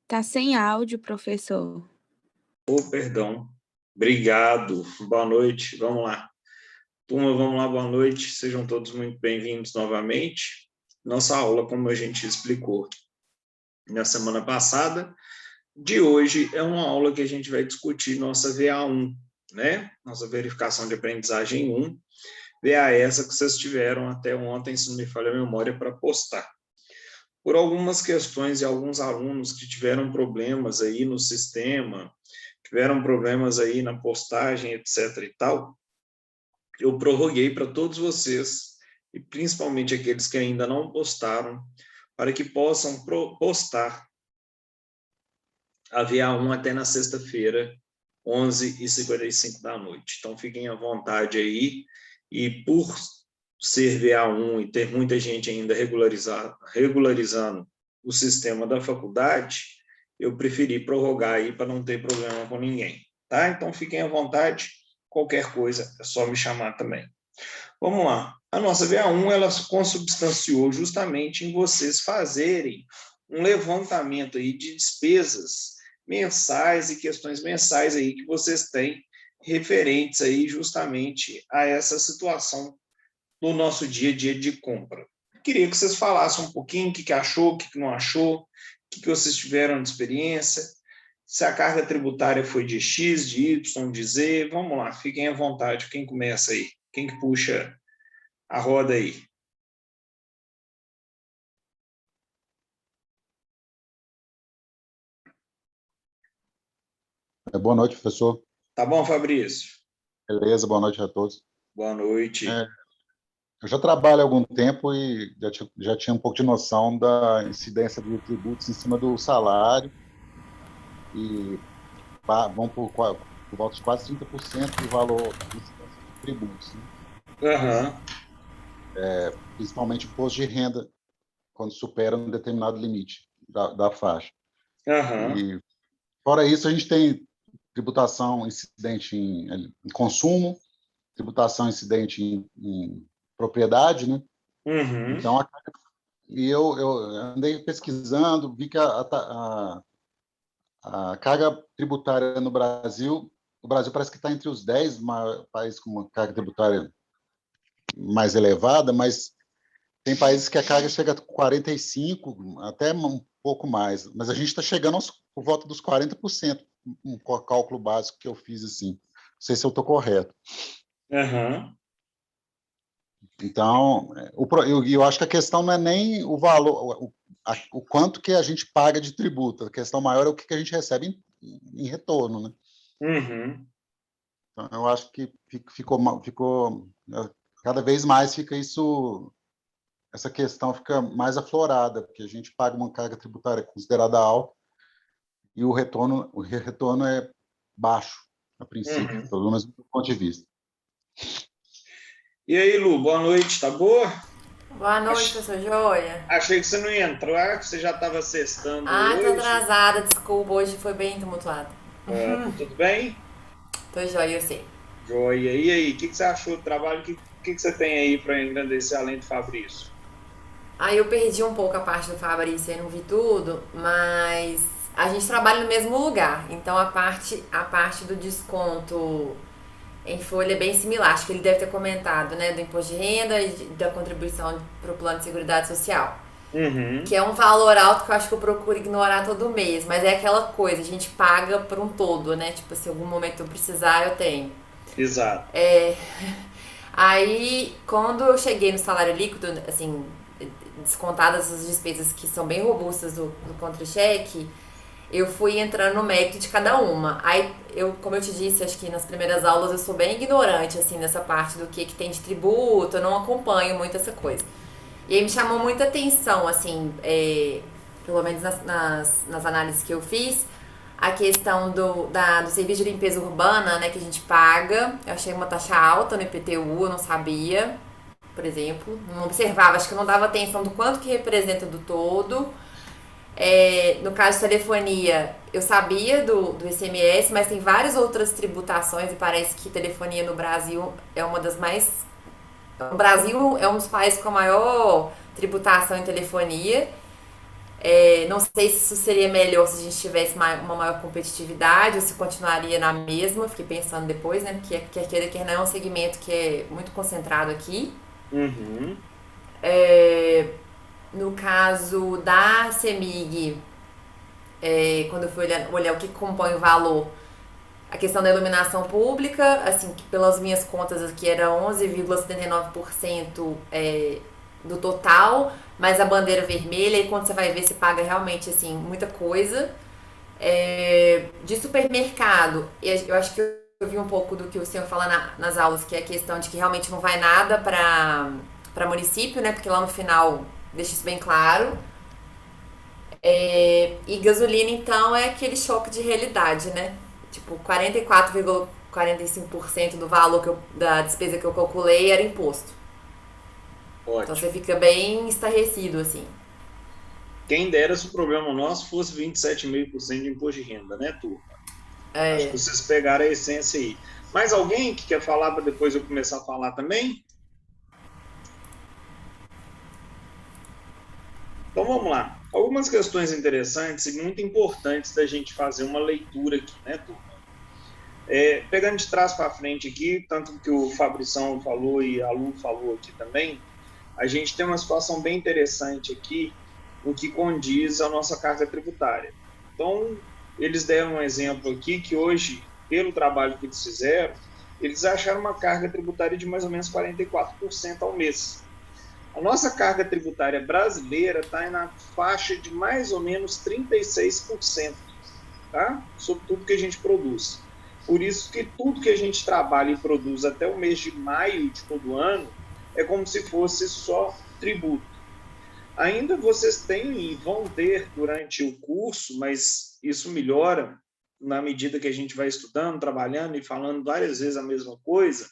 Tá sem áudio, professor. Perdão. Obrigado. Boa noite. Vamos lá. Turma, vamos lá, boa noite. Sejam todos muito bem-vindos novamente. Nossa aula, como a gente explicou na semana passada, de hoje é uma aula que a gente vai discutir nossa VA1, né? Nossa verificação de aprendizagem 1, VA essa que vocês tiveram até ontem, se não me falha a memória, para postar. Por algumas questões e alguns alunos que tiveram problemas aí no sistema, tiveram problemas aí na postagem, etc. e tal, eu prorroguei para todos vocês, e principalmente aqueles que ainda não postaram, para que possam postar a VA1 até na sexta-feira, 11h55 da noite. Então, fiquem à vontade aí, e por ser VA1 e ter muita gente ainda regularizando o sistema da faculdade, eu preferi prorrogar aí para não ter problema com ninguém, tá? Então, fiquem à vontade, qualquer coisa é só me chamar também. Vamos lá. A nossa VA1, ela consubstanciou justamente em vocês fazerem um levantamento aí de despesas mensais e questões mensais aí que vocês têm referentes aí justamente a essa situação no nosso dia a dia de compra. Queria que vocês falassem um pouquinho o que achou, o que não achou, o que vocês tiveram de experiência, se a carga tributária foi de X, de Y, de Z. Vamos lá, fiquem à vontade. Quem começa aí? Quem que puxa a roda aí? Boa noite, professor. Tá bom, Fabrício? Beleza, boa noite a todos. Boa noite. Eu já trabalho há algum tempo e já tinha um pouco de noção da incidência de tributos em cima do salário, e vão por volta de quase 30% do valor de incidência de tributos, né? Principalmente imposto de renda, quando supera um determinado limite da faixa. E, fora isso, a gente tem tributação incidente em consumo, tributação incidente em propriedade, né? Então, eu andei pesquisando, vi que a carga tributária no Brasil, o Brasil parece que está entre os 10 países com uma carga tributária mais elevada, mas tem países que a carga chega a 45%, até um pouco mais, mas a gente está chegando por volta dos 40%, um cálculo básico que eu fiz assim. Não sei se eu estou correto. Então, eu acho que a questão não é nem o valor, o quanto que a gente paga de tributo, a questão maior é o que a gente recebe em retorno, né? Então, eu acho que ficou cada vez mais fica essa questão fica mais aflorada, porque a gente paga uma carga tributária considerada alta e o retorno é baixo, a princípio, pelo menos do ponto de vista. E aí, Lu, boa noite, tá boa? Boa noite, professor Joia. Achei que você não ia entrar, que você já estava sextando hoje. Tô atrasada, desculpa, hoje foi bem tumultuado. Tudo bem? Tô joia, eu sei. Joia. E aí, o que você achou do trabalho? O que você tem aí para engrandecer além do Fabrício? Eu perdi um pouco a parte do Fabrício, eu não vi tudo, mas a gente trabalha no mesmo lugar, então a parte do desconto em folha é bem similar. Acho que ele deve ter comentado, né, do imposto de renda e da contribuição para o plano de seguridade social. Que é um valor alto que eu acho que eu procuro ignorar todo mês, mas é aquela coisa, a gente paga por um todo, né? Tipo, se em algum momento eu precisar, eu tenho. Exato. Aí, quando eu cheguei no salário líquido, assim, descontadas as despesas que são bem robustas do contra-cheque, eu fui entrando no mérito de cada uma. Aí, como eu te disse, acho que nas primeiras aulas eu sou bem ignorante, assim, nessa parte do que tem de tributo, eu não acompanho muito essa coisa. E aí me chamou muita atenção, assim, pelo menos nas análises que eu fiz, a questão do serviço de limpeza urbana, né, que a gente paga. Eu achei uma taxa alta no IPTU, eu não sabia, por exemplo. Não observava, acho que eu não dava atenção do quanto que representa do todo. No caso de telefonia, eu sabia do ICMS, mas tem várias outras tributações e parece que telefonia no Brasil é uma das mais... O Brasil é um dos países com a maior tributação em telefonia. Não sei se isso seria melhor se a gente tivesse uma maior competitividade ou se continuaria na mesma. Fiquei pensando depois, né? Porque quer queira, quer não, é um segmento que é muito concentrado aqui. Uhum. No caso da CEMIG, quando eu fui olhar o que compõe o valor, a questão da iluminação pública, assim, que pelas minhas contas aqui era 11,79% do total, mas a bandeira vermelha, e quando você vai ver, se paga realmente, assim, muita coisa. De supermercado, eu acho que eu vi um pouco do que o senhor fala nas aulas, que é a questão de que realmente não vai nada para município, né? Porque lá no final deixa isso bem claro. E gasolina, então, é aquele choque de realidade, né? Tipo, 44,45% do valor da despesa que eu calculei era imposto. Ótimo. Então você fica bem estarrecido, assim. Quem dera se o problema nosso fosse 27,5% de imposto de renda, né, turma? Acho que vocês pegaram a essência aí. Mais alguém que quer falar para depois eu começar a falar também? Então vamos lá. Algumas questões interessantes e muito importantes da gente fazer uma leitura aqui, né, turma? Pegando de trás para frente aqui, tanto que o Fabrição falou e a Lu falou aqui também, a gente tem uma situação bem interessante aqui, no que condiz à nossa carga tributária. Então, eles deram um exemplo aqui que hoje, pelo trabalho que eles fizeram, eles acharam uma carga tributária de mais ou menos 44% ao mês. A nossa carga tributária brasileira está na faixa de mais ou menos 36%, tá? Sobre tudo que a gente produz. Por isso que tudo que a gente trabalha e produz até o mês de maio de todo ano é como se fosse só tributo. Ainda vocês têm e vão ter durante o curso, mas isso melhora na medida que a gente vai estudando, trabalhando e falando várias vezes a mesma coisa,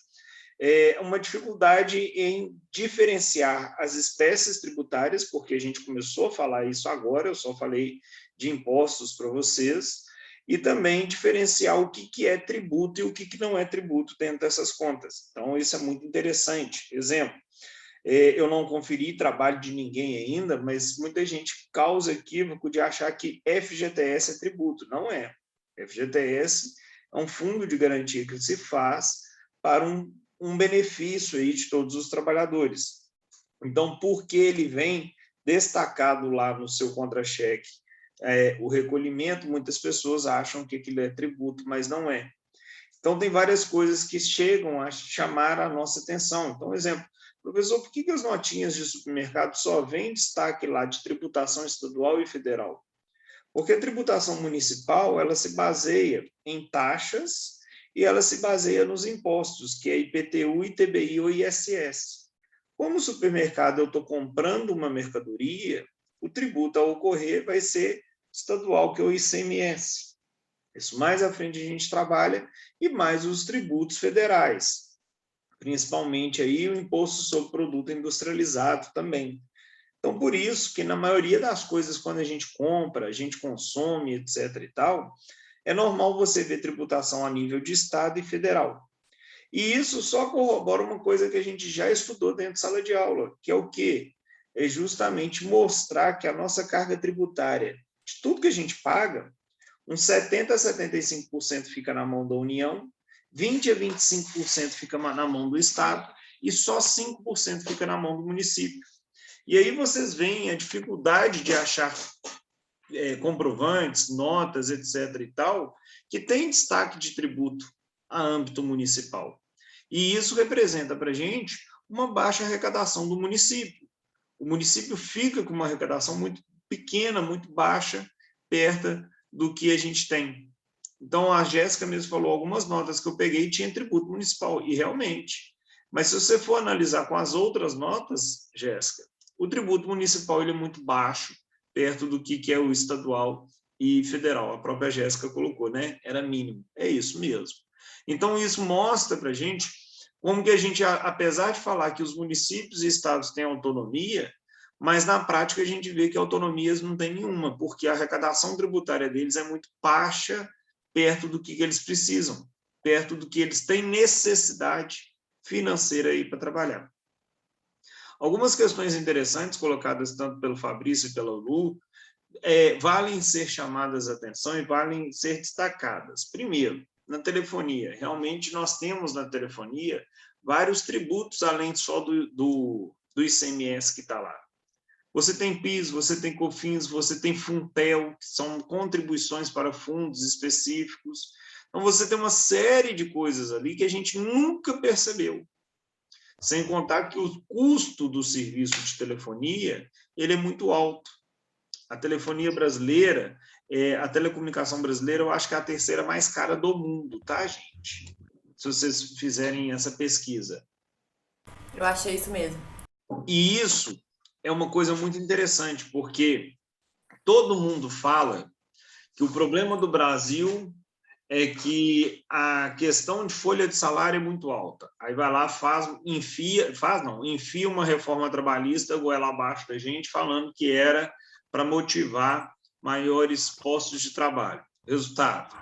uma dificuldade em diferenciar as espécies tributárias, porque a gente começou a falar isso agora, eu só falei de impostos para vocês, e também diferenciar o que é tributo e o que não é tributo dentro dessas contas. Então, isso é muito interessante. Exemplo, eu não conferi trabalho de ninguém ainda, mas muita gente causa equívoco de achar que FGTS é tributo. Não é. FGTS é um fundo de garantia que se faz para um benefício aí de todos os trabalhadores. Então, por que ele vem destacado lá no seu contra-cheque? O recolhimento, muitas pessoas acham que aquilo é tributo, mas não é. Então, tem várias coisas que chegam a chamar a nossa atenção. Então, exemplo, professor, por que as notinhas de supermercado só vêm destaque lá de tributação estadual e federal? Porque a tributação municipal, ela se baseia em taxas e ela se baseia nos impostos, que é IPTU, ITBI ou ISS. Como supermercado eu estou comprando uma mercadoria, o tributo a ocorrer vai ser estadual, que é o ICMS. Isso mais à frente a gente trabalha, e mais os tributos federais, principalmente aí o imposto sobre produto industrializado também. Então, por isso que na maioria das coisas, quando a gente compra, a gente consome, etc. e tal, é normal você ver tributação a nível de estado e federal. E isso só corrobora uma coisa que a gente já estudou dentro de sala de aula, que é o quê? É justamente mostrar que a nossa carga tributária, de tudo que a gente paga, uns 70% a 75% fica na mão da União, 20% a 25% fica na mão do Estado e só 5% fica na mão do município. E aí vocês veem a dificuldade de achar comprovantes, notas, etc. e tal, que tem destaque de tributo a âmbito municipal. E isso representa para a gente uma baixa arrecadação do município. O município fica com uma arrecadação muito pequena, muito baixa, perto do que a gente tem. Então, a Jéssica mesmo falou, algumas notas que eu peguei tinha tributo municipal, e realmente. Mas se você for analisar com as outras notas, Jéssica, o tributo municipal ele é muito baixo, perto do que é o estadual e federal. A própria Jéssica colocou, né? Era mínimo. É isso mesmo. Então, isso mostra para a gente como que a gente, apesar de falar que os municípios e estados têm autonomia, mas na prática a gente vê que autonomias não tem nenhuma, porque a arrecadação tributária deles é muito baixa perto do que eles precisam, perto do que eles têm necessidade financeira aí para trabalhar. Algumas questões interessantes colocadas tanto pelo Fabrício e pela Lu, valem ser chamadas a atenção e valem ser destacadas. Primeiro, na telefonia. Realmente, nós temos na telefonia vários tributos, além só do ICMS que está lá. Você tem PIS, você tem COFINS, você tem Funtel, que são contribuições para fundos específicos. Então, você tem uma série de coisas ali que a gente nunca percebeu. Sem contar que o custo do serviço de telefonia ele é muito alto. A telefonia brasileira, a telecomunicação brasileira, eu acho que é a terceira mais cara do mundo, tá, gente? Se vocês fizerem essa pesquisa. Eu achei isso mesmo. E isso é uma coisa muito interessante, porque todo mundo fala que o problema do Brasil é que a questão de folha de salário é muito alta. Aí vai lá, enfia uma reforma trabalhista goela abaixo da gente, falando que era para motivar maiores postos de trabalho. Resultado,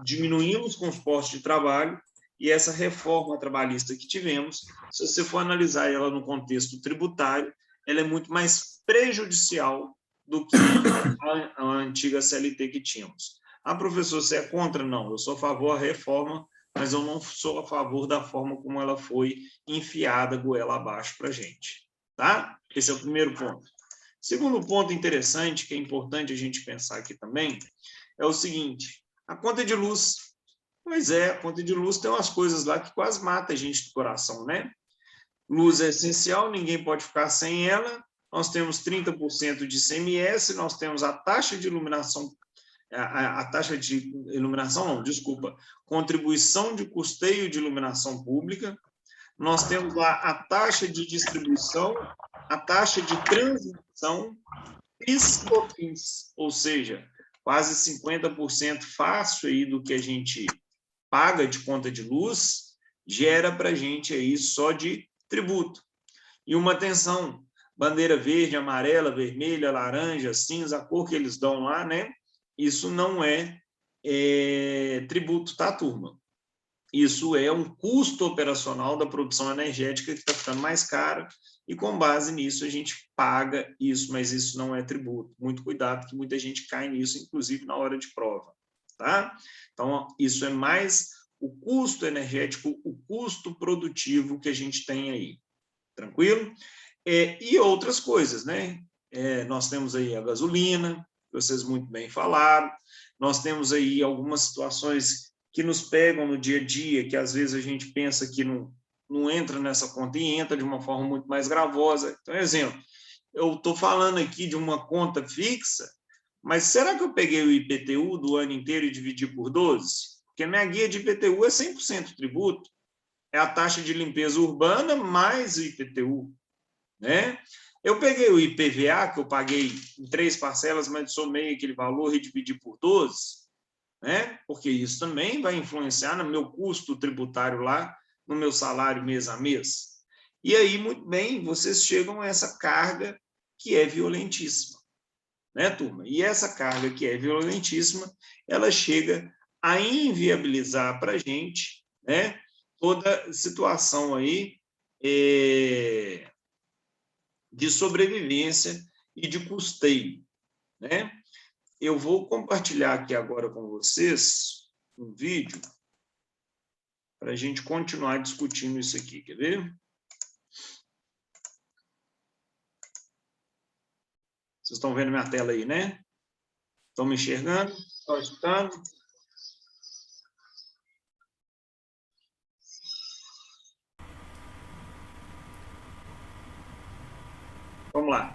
diminuímos com os postos de trabalho e essa reforma trabalhista que tivemos, se você for analisar ela no contexto tributário, ela é muito mais prejudicial do que a antiga CLT que tínhamos. Ah, professor, você é contra? Não, eu sou a favor da reforma, mas eu não sou a favor da forma como ela foi enfiada goela abaixo para a gente. Tá? Esse é o primeiro ponto. Segundo ponto interessante, que é importante a gente pensar aqui também, é o seguinte, a conta de luz. Pois é, a conta de luz tem umas coisas lá que quase mata a gente do coração, né? Luz é essencial, ninguém pode ficar sem ela. Nós temos 30% de ICMS, nós temos a taxa de iluminação, contribuição de custeio de iluminação pública. Nós temos lá a taxa de distribuição, a taxa de transmissão, PIS e COFINS, ou seja, quase 50% fácil aí do que a gente paga de conta de luz, gera para a gente aí só de tributo. E uma atenção, bandeira verde, amarela, vermelha, laranja, cinza, a cor que eles dão lá, né? Isso não é tributo, tá, turma? Isso é um custo operacional da produção energética que está ficando mais cara e, com base nisso, a gente paga isso, mas isso não é tributo. Muito cuidado, que muita gente cai nisso, inclusive na hora de prova. Tá? Então, isso é mais o custo energético, o custo produtivo que a gente tem aí. Tranquilo? E outras coisas, né? Nós temos aí a gasolina, que vocês muito bem falaram, nós temos aí algumas situações que nos pegam no dia a dia, que às vezes a gente pensa que não entra nessa conta e entra de uma forma muito mais gravosa. Então, exemplo, eu estou falando aqui de uma conta fixa, mas será que eu peguei o IPTU do ano inteiro e dividi por 12? Porque a minha guia de IPTU é 100% tributo, é a taxa de limpeza urbana mais o IPTU, né? Eu peguei o IPVA, que eu paguei em 3 parcelas, mas somei aquele valor e dividi por 12, né? Porque isso também vai influenciar no meu custo tributário lá, no meu salário mês a mês. E aí, muito bem, vocês chegam a essa carga que é violentíssima, né, turma? E essa carga que é violentíssima, ela chega a inviabilizar para a gente, né, toda situação aí de sobrevivência e de custeio, né? Eu vou compartilhar aqui agora com vocês um vídeo para a gente continuar discutindo isso aqui, quer ver? Vocês estão vendo minha tela aí, né? Estão me enxergando? Estão escutando? Vamos lá.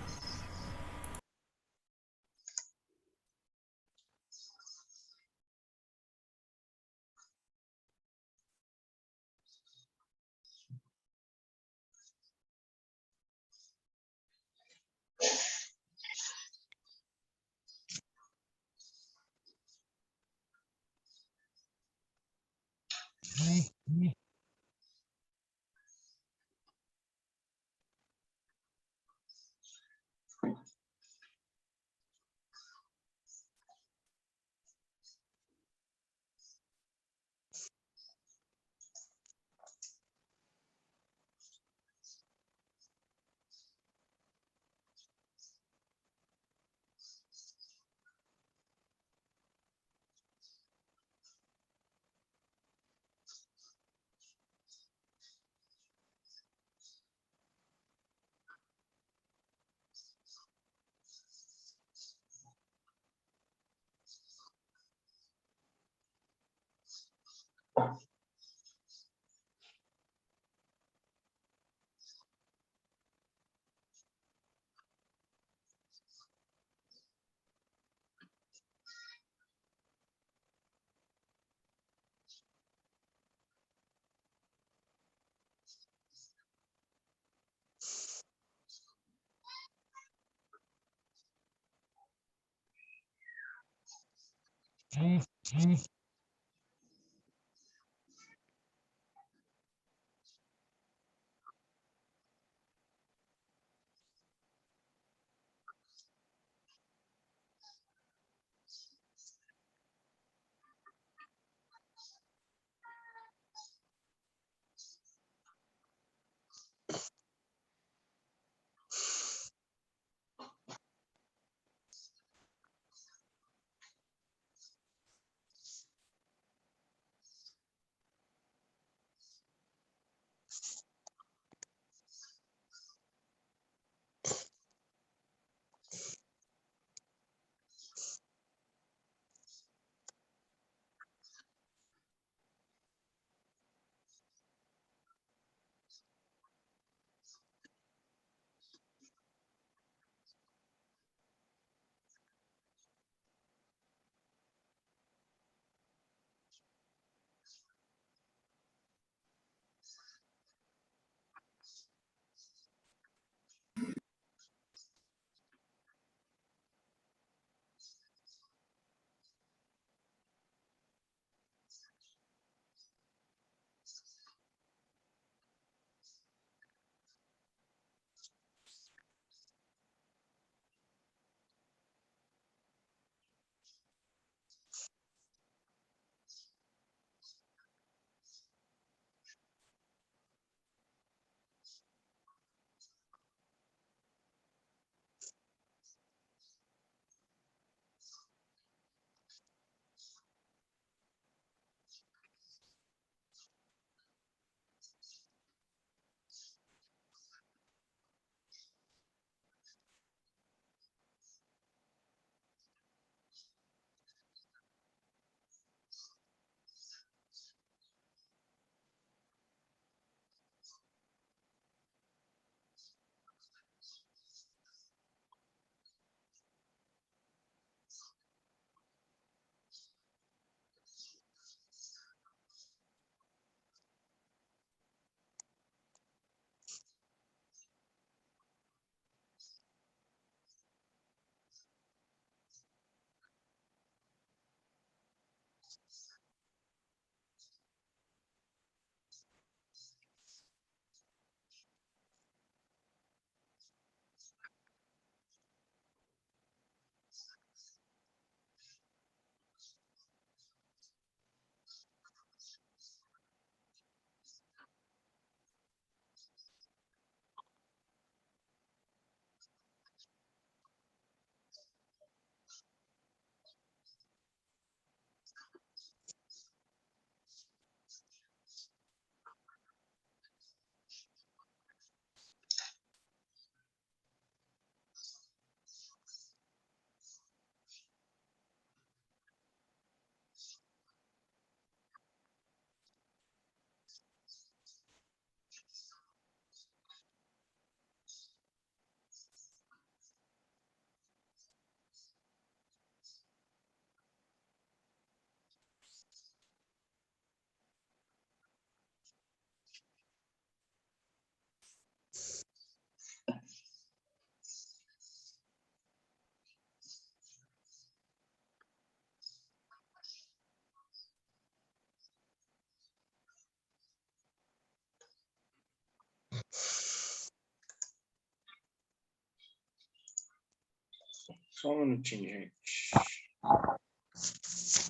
Só um minutinho, gente.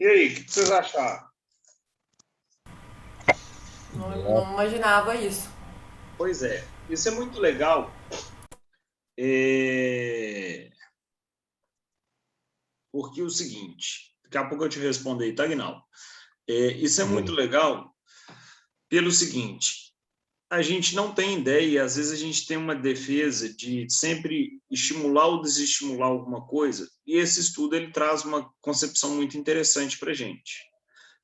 E aí, o que vocês acharam? Não imaginava isso. Pois é, isso é muito legal. Porque é o seguinte, daqui a pouco eu te respondo aí, tá, Guinaldo? Isso é muito legal pelo seguinte, a gente não tem ideia, e às vezes a gente tem uma defesa de sempre estimular ou desestimular alguma coisa, e esse estudo ele traz uma concepção muito interessante para a gente.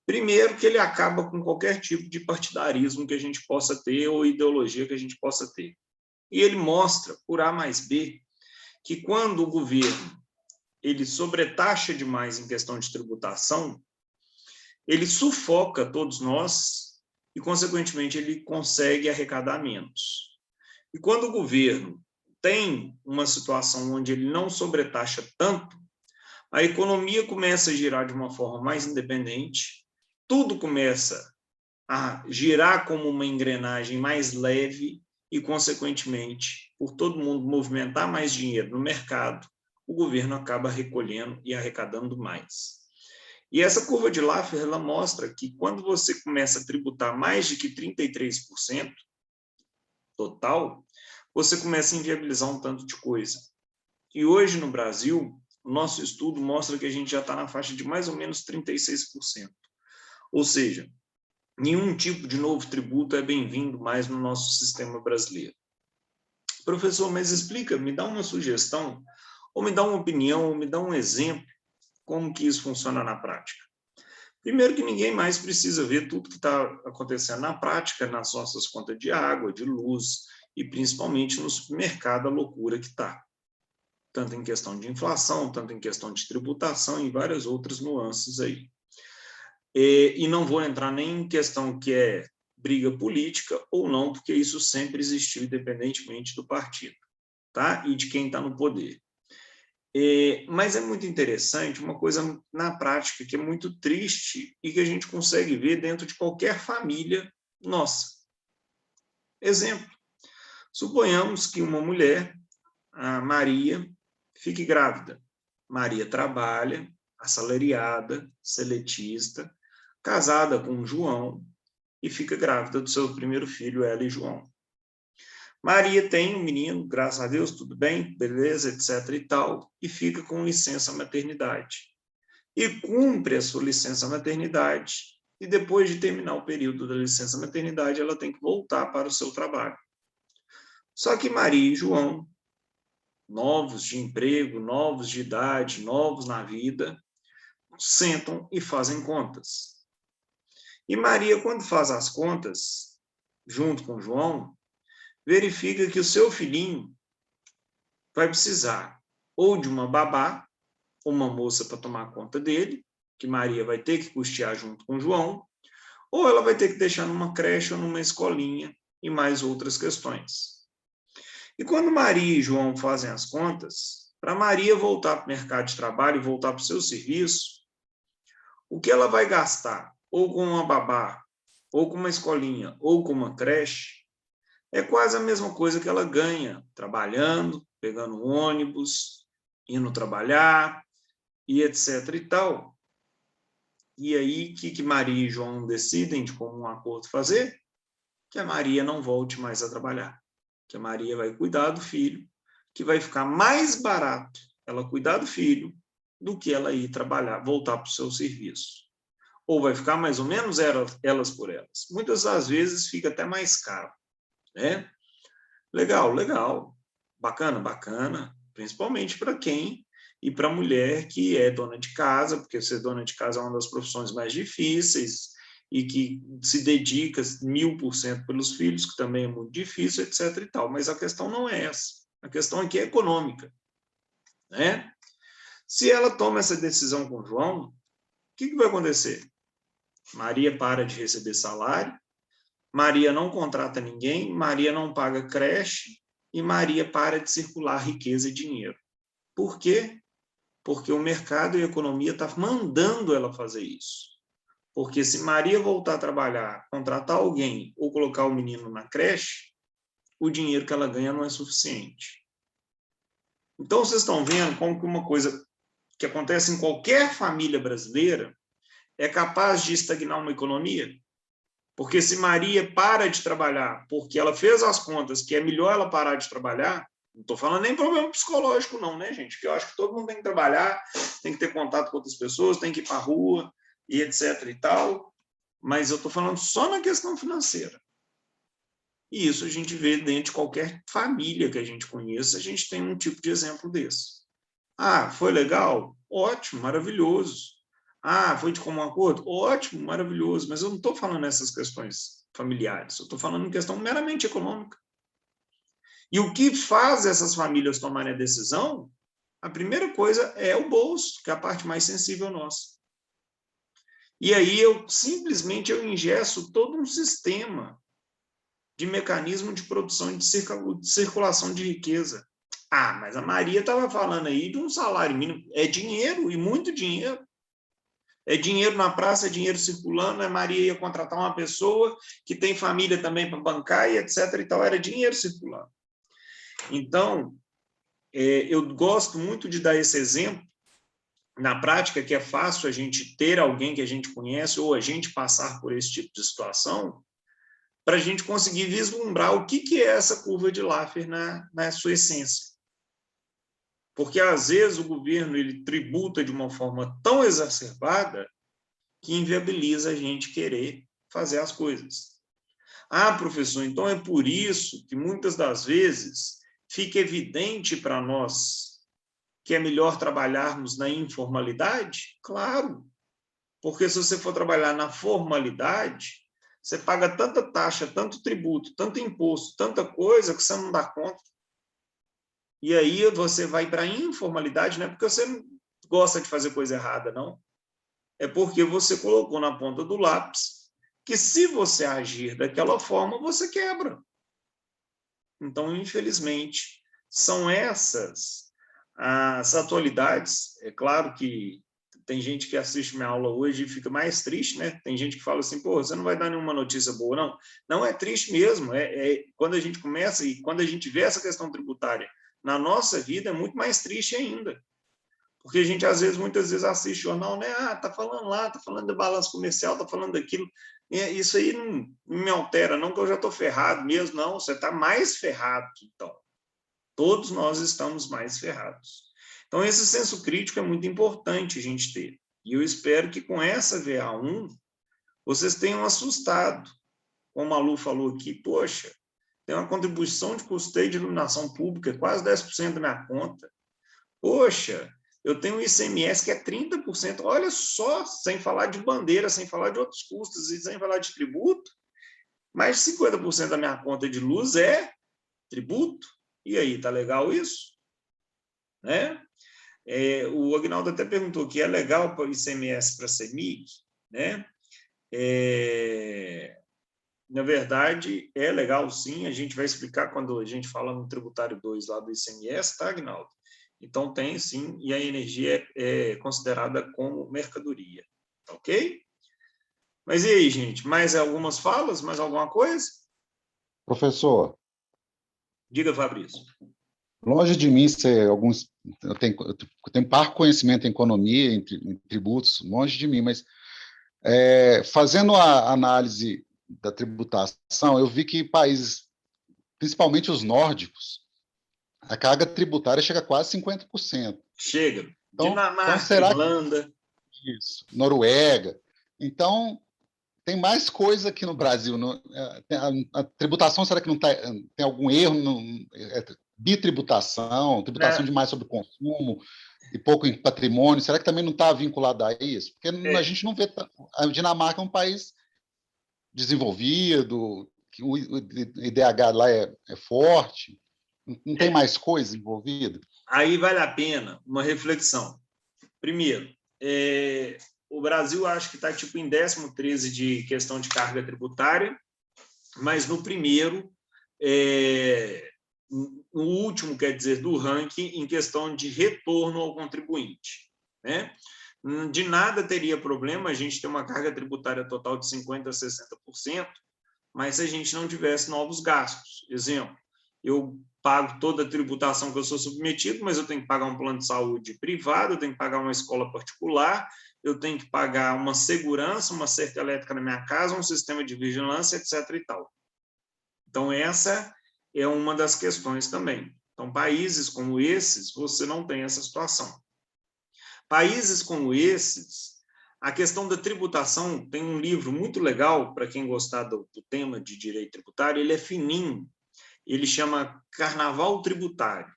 Primeiro, que ele acaba com qualquer tipo de partidarismo que a gente possa ter ou ideologia que a gente possa ter. E ele mostra, por A mais B, que quando o governo ele sobretaxa demais em questão de tributação, ele sufoca todos nós e, consequentemente, ele consegue arrecadar menos. E quando o governo tem uma situação onde ele não sobretaxa tanto, a economia começa a girar de uma forma mais independente, tudo começa a girar como uma engrenagem mais leve e, consequentemente, por todo mundo movimentar mais dinheiro no mercado, o governo acaba recolhendo e arrecadando mais. E essa curva de Laffer, ela mostra que quando você começa a tributar mais de que 33% total, você começa a inviabilizar um tanto de coisa. E hoje, no Brasil, o nosso estudo mostra que a gente já está na faixa de mais ou menos 36%. Ou seja, nenhum tipo de novo tributo é bem-vindo mais no nosso sistema brasileiro. Professor, mas explica, me dá uma sugestão, ou me dá uma opinião, ou me dá um exemplo, como que isso funciona na prática. Primeiro que ninguém mais precisa ver tudo que está acontecendo na prática, nas nossas contas de água, de luz, e principalmente no supermercado, a loucura que está. Tanto em questão de inflação, tanto em questão de tributação e várias outras nuances aí. E não vou entrar nem em questão que é briga política ou não, porque isso sempre existiu, independentemente do partido, tá? E de quem está no poder. Mas é muito interessante uma coisa na prática que é muito triste e que a gente consegue ver dentro de qualquer família nossa. Exemplo, suponhamos que uma mulher, a Maria, fique grávida. Maria trabalha, assalariada, seletista, casada com João e fica grávida do seu primeiro filho, ela e João. Maria tem um menino, graças a Deus, tudo bem, beleza, etc. e tal, e fica com licença maternidade. E cumpre a sua licença maternidade, e depois de terminar o período da licença maternidade, ela tem que voltar para o seu trabalho. Só que Maria e João, novos de emprego, novos de idade, novos na vida, sentam e fazem contas. E Maria, quando faz as contas, junto com João, verifica que o seu filhinho vai precisar ou de uma babá, uma moça para tomar conta dele, que Maria vai ter que custear junto com João, ou ela vai ter que deixar numa creche ou numa escolinha e mais outras questões. E quando Maria e João fazem as contas, para Maria voltar para o mercado de trabalho e voltar para o seu serviço, o que ela vai gastar, ou com uma babá, ou com uma escolinha, ou com uma creche, é quase a mesma coisa que ela ganha trabalhando, pegando um ônibus, indo trabalhar, e etc. e tal. E aí, o que Maria e João decidem de comum acordo fazer? Que a Maria não volte mais a trabalhar. Que a Maria vai cuidar do filho, que vai ficar mais barato ela cuidar do filho do que ela ir trabalhar, voltar para o seu serviço. Ou vai ficar mais ou menos elas por elas. Muitas das vezes fica até mais caro. Né? Legal, legal. Bacana, bacana. Principalmente para quem e para a mulher que é dona de casa, porque ser dona de casa é uma das profissões mais difíceis e que se dedica 1000% pelos filhos, que também é muito difícil, etc. e tal. Mas a questão não é essa. A questão aqui é econômica. Né? Se ela toma essa decisão com o João, o que vai acontecer? Maria para de receber salário, Maria não contrata ninguém, Maria não paga creche e Maria para de circular riqueza e dinheiro. Por quê? Porque o mercado e a economia estão mandando ela fazer isso. Porque se Maria voltar a trabalhar, contratar alguém ou colocar o menino na creche, o dinheiro que ela ganha não é suficiente. Então, vocês estão vendo como que uma coisa que acontece em qualquer família brasileira é capaz de estagnar uma economia? Porque se Maria para de trabalhar porque ela fez as contas que é melhor ela parar de trabalhar, não estou falando nem problema psicológico não, né, gente? Porque eu acho que todo mundo tem que trabalhar, tem que ter contato com outras pessoas, tem que ir para a rua, e etc. e tal, mas eu estou falando só na questão financeira. E isso a gente vê dentro de qualquer família que a gente conheça, a gente tem um tipo de exemplo desse. Ah, foi legal? Ótimo, maravilhoso. Ah, foi de comum acordo? Ótimo, maravilhoso, mas eu não estou falando nessas questões familiares, eu estou falando em questão meramente econômica. E o que faz essas famílias tomarem a decisão, a primeira coisa é o bolso, que é a parte mais sensível nossa. E aí eu simplesmente ingesso todo um sistema de mecanismo de produção e de circulação de riqueza. Ah, mas a Maria estava falando aí de um salário mínimo. É dinheiro, e muito dinheiro. É dinheiro na praça, é dinheiro circulando. A Maria ia contratar uma pessoa que tem família também para bancar e etc. e tal. Era dinheiro circulando. Então, eu gosto muito de dar esse exemplo na prática, que é fácil a gente ter alguém que a gente conhece ou a gente passar por esse tipo de situação, para a gente conseguir vislumbrar o que é essa curva de Laffer na sua essência. Porque, às vezes, o governo ele tributa de uma forma tão exacerbada que inviabiliza a gente querer fazer as coisas. Ah, professor, então é por isso que, muitas das vezes, fica evidente para nós que é melhor trabalharmos na informalidade? Claro, porque se você for trabalhar na formalidade, você paga tanta taxa, tanto tributo, tanto imposto, tanta coisa que você não dá conta. E aí você vai para a informalidade, não é porque você não gosta de fazer coisa errada, não. É porque você colocou na ponta do lápis que, se você agir daquela forma, você quebra. Então, infelizmente, são essas as atualidades. É claro que tem gente que assiste minha aula hoje e fica mais triste, né? Tem gente que fala assim, pô, você não vai dar nenhuma notícia boa, não. Não, é triste mesmo. Quando a gente começa e quando a gente vê essa questão tributária na nossa vida, é muito mais triste ainda. Porque a gente, muitas vezes, assiste jornal, né? Ah, tá falando lá, tá falando de balanço comercial, tá falando daquilo. Isso aí não me altera, não, que eu já estou ferrado mesmo, não. Você está mais ferrado, então. Todos nós estamos mais ferrados. Então, esse senso crítico é muito importante a gente ter. E eu espero que, com essa VA1, vocês tenham assustado. Como a Lu falou aqui, poxa, tem uma contribuição de custeio de iluminação pública, quase 10% da minha conta. Poxa, eu tenho um ICMS que é 30%. Olha só, sem falar de bandeira, sem falar de outros custos e sem falar de tributo, mais de 50% da minha conta de luz é tributo. E aí, tá legal isso? Né? O Agnaldo até perguntou que é legal para o ICMS para a CEMIG, né? Na verdade, é legal sim, a gente vai explicar quando a gente fala no tributário 2 lá do ICMS, tá, Agnaldo? Então, tem sim, e a energia é considerada como mercadoria, ok? Mas e aí, gente, mais algumas falas, mais alguma coisa? Professor. Diga, Fabrício. Longe de mim ser alguns... Eu tenho parco conhecimento em economia, em tributos, longe de mim, mas fazendo a análise da tributação, eu vi que países, principalmente os nórdicos, a carga tributária chega a quase 50%. Chega. Então, Dinamarca, será Irlanda. Isso, Noruega. Então, tem mais coisa aqui no Brasil. A tributação, será que não tem algum erro? Bitributação, tributação demais sobre o consumo e pouco em patrimônio, será que também não está vinculado a isso? Porque a gente não vê... A Dinamarca é um país desenvolvido, que o IDH lá é forte, não tem mais coisa envolvida? Aí vale a pena uma reflexão. Primeiro, o Brasil acho que está tipo em 13º de questão de carga tributária, mas no primeiro, no último, quer dizer, do ranking, em questão de retorno ao contribuinte, né? De nada teria problema a gente ter uma carga tributária total de 50% a 60%, mas se a gente não tivesse novos gastos. Exemplo, eu pago toda a tributação que eu sou submetido, mas eu tenho que pagar um plano de saúde privado, eu tenho que pagar uma escola particular, eu tenho que pagar uma segurança, uma cerca elétrica na minha casa, um sistema de vigilância, etc. e tal. Então, essa é uma das questões também. Então, países como esses, você não tem essa situação. Países como esses, a questão da tributação, tem um livro muito legal, para quem gostar do tema de direito tributário, ele é fininho, ele chama Carnaval Tributário,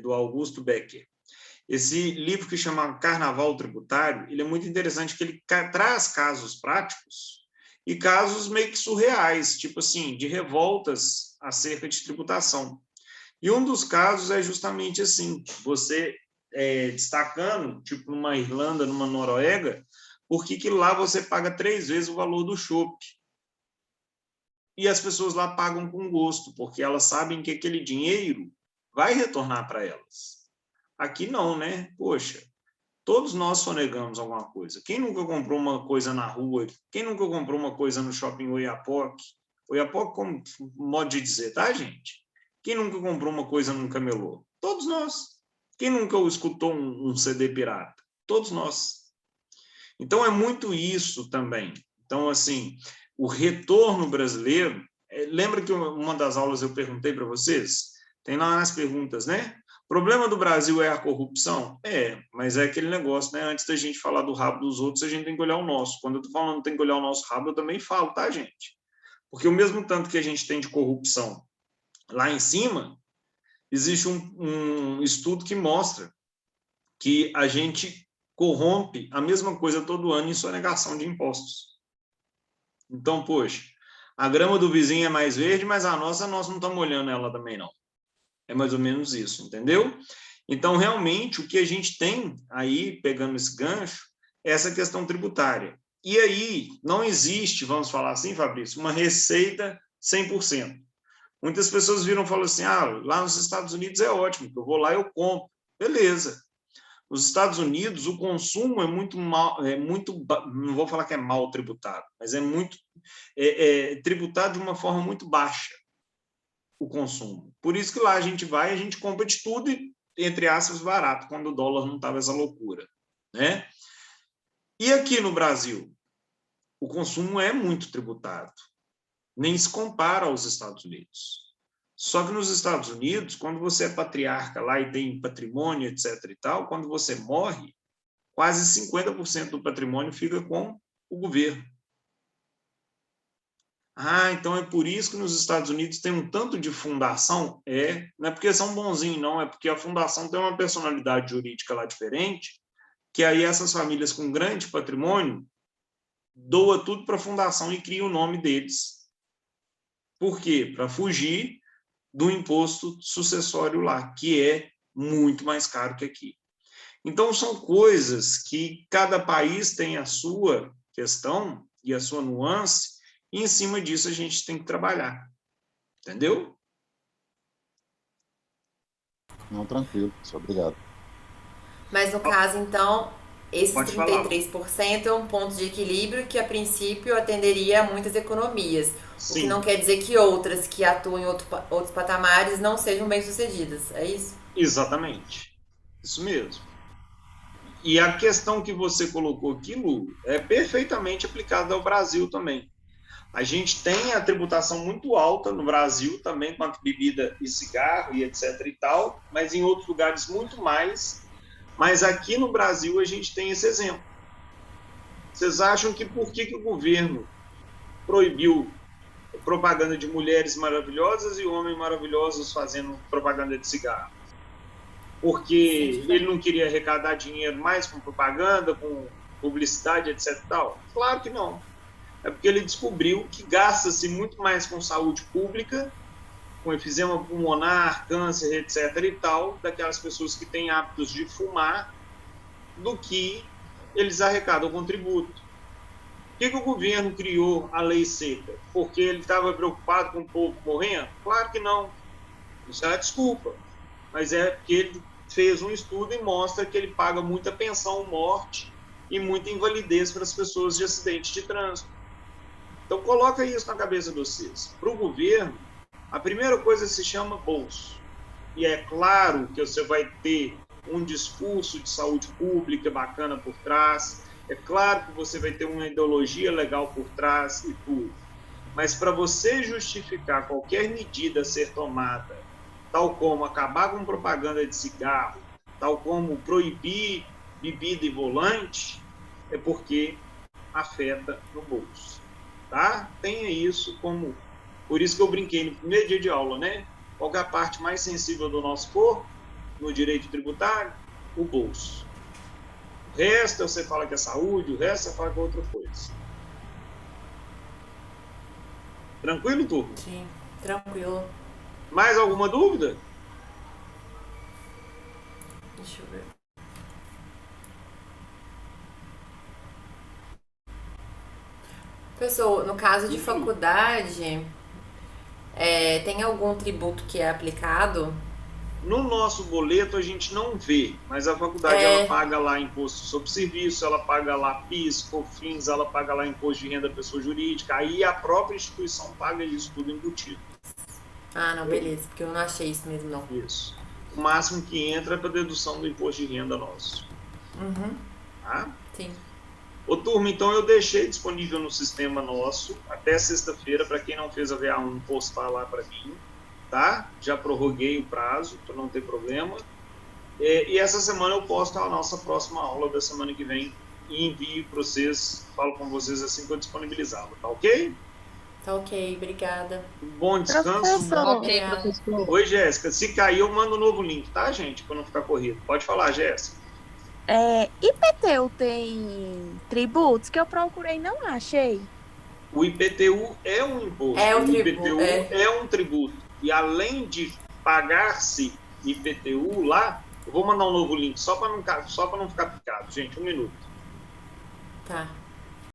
do Augusto Becker. Esse livro que chama Carnaval Tributário, ele é muito interessante, porque ele traz casos práticos e casos meio que surreais, tipo assim, de revoltas acerca de tributação. E um dos casos é justamente assim, você destacando, tipo numa Irlanda, numa Noruega, porque que lá você paga 3 vezes o valor do chopp. E as pessoas lá pagam com gosto, porque elas sabem que aquele dinheiro vai retornar para elas. Aqui não, né? Poxa, todos nós sonegamos alguma coisa. Quem nunca comprou uma coisa na rua? Quem nunca comprou uma coisa no shopping Oiapoque? Oiapoque como modo de dizer, tá, gente? Quem nunca comprou uma coisa num camelô? Todos nós. Quem nunca escutou um CD pirata? Todos nós. Então, é muito isso também. Então, assim, o retorno brasileiro... Lembra que uma das aulas eu perguntei para vocês? Tem lá nas perguntas, né? O problema do Brasil é a corrupção? Mas é aquele negócio, né? Antes da gente falar do rabo dos outros, a gente tem que olhar o nosso. Quando eu estou falando que tem que olhar o nosso rabo, eu também falo, tá, gente? Porque o mesmo tanto que a gente tem de corrupção lá em cima, existe um estudo que mostra que a gente corrompe a mesma coisa todo ano em sonegação de impostos. Então, poxa, a grama do vizinho é mais verde, mas a nossa, nós não estamos olhando ela também, não. É mais ou menos isso, entendeu? Então, realmente, o que a gente tem aí, pegando esse gancho, é essa questão tributária. E aí, não existe, vamos falar assim, Fabrício, uma receita 100%. Muitas pessoas viram e falam assim, lá nos Estados Unidos é ótimo, eu vou lá e eu compro. Beleza. Nos Estados Unidos, o consumo é muito mal, não vou falar que é mal tributado, mas é muito tributado de uma forma muito baixa, o consumo. Por isso que lá a gente vai, a gente compra de tudo e, entre aspas, barato, quando o dólar não estava essa loucura, né? E aqui no Brasil, o consumo é muito tributado, nem se compara aos Estados Unidos. Só que nos Estados Unidos, quando você é patriarca lá e tem patrimônio, etc. e tal, quando você morre, quase 50% do patrimônio fica com o governo. Então é por isso que nos Estados Unidos tem um tanto de fundação? Não é porque são bonzinhos, não, é porque a fundação tem uma personalidade jurídica lá diferente, que aí essas famílias com grande patrimônio doa tudo para a fundação e cria o nome deles. Por quê? Para fugir do imposto sucessório lá, que é muito mais caro que aqui. Então, são coisas que cada país tem a sua questão e a sua nuance, e em cima disso a gente tem que trabalhar. Entendeu? Não, tranquilo, professor, obrigado. Mas no caso, então, esses 33% é um ponto de equilíbrio que, a princípio, atenderia a muitas economias. Sim. O que não quer dizer que outras que atuam em outros patamares não sejam bem-sucedidas, é isso? Exatamente. Isso mesmo. E a questão que você colocou aqui, Lu, é perfeitamente aplicada ao Brasil também. A gente tem a tributação muito alta no Brasil também, quanto bebida e cigarro e etc. e tal, mas em outros lugares muito mais. Mas aqui no Brasil a gente tem esse exemplo. Vocês acham que por que o governo proibiu propaganda de mulheres maravilhosas e homens maravilhosos fazendo propaganda de cigarro? Porque ele não queria arrecadar dinheiro mais com propaganda, com publicidade, etc. e tal? Claro que não. É porque ele descobriu que gasta-se muito mais com saúde pública, com efizema pulmonar, câncer, etc. e tal, daquelas pessoas que têm hábitos de fumar, do que eles arrecadam com tributo. Por que o governo criou a lei seca? Porque ele estava preocupado com o povo morrendo? Claro que não. Isso é a desculpa. Mas é porque ele fez um estudo e mostra que ele paga muita pensão morte e muita invalidez para as pessoas de acidente de trânsito. Então, coloca isso na cabeça de vocês. Para o governo, a primeira coisa se chama bolso. E é claro que você vai ter um discurso de saúde pública bacana por trás, é claro que você vai ter uma ideologia legal por trás e tudo. Mas para você justificar qualquer medida a ser tomada, tal como acabar com propaganda de cigarro, tal como proibir bebida e volante, é porque afeta no bolso. Tá? Tenha isso como... Por isso que eu brinquei no primeiro dia de aula, né? Qual é a parte mais sensível do nosso corpo, no direito tributário? O bolso. O resto você fala que é saúde, o resto você fala que é outra coisa. Tranquilo, turma? Sim, tranquilo. Mais alguma dúvida? Deixa eu ver. Pessoal, no caso de faculdade, tem algum tributo que é aplicado No nosso boleto a gente não vê, mas a faculdade ela paga lá imposto sobre serviço, ela paga lá PIS, COFINS, ela paga lá imposto de renda da pessoa jurídica, aí a própria instituição paga isso tudo embutido. Ah, não, beleza, porque eu não achei isso mesmo, não. Isso. O máximo que entra é para dedução do imposto de renda nosso. Uhum. Tá? Sim. Ô, turma, então eu deixei disponível no sistema nosso até sexta-feira, para quem não fez a VA1, postar lá para mim. Tá? Já prorroguei o prazo, para não ter problema. E essa semana eu posto a nossa próxima aula da semana que vem e envio para vocês, falo com vocês assim que eu disponibilizá-la, tá ok? Tá ok, obrigada. Bom descanso. Professor. Ok, professor. Oi, Jéssica. Se cair, eu mando um novo link, tá, gente? Para não ficar corrido. Pode falar, Jéssica. IPTU tem tributos que eu procurei e não achei. O IPTU é um imposto. O IPTU é um tributo. E além de pagar-se IPTU lá, eu vou mandar um novo link só para não ficar picado. Gente, 1 minuto. Tá.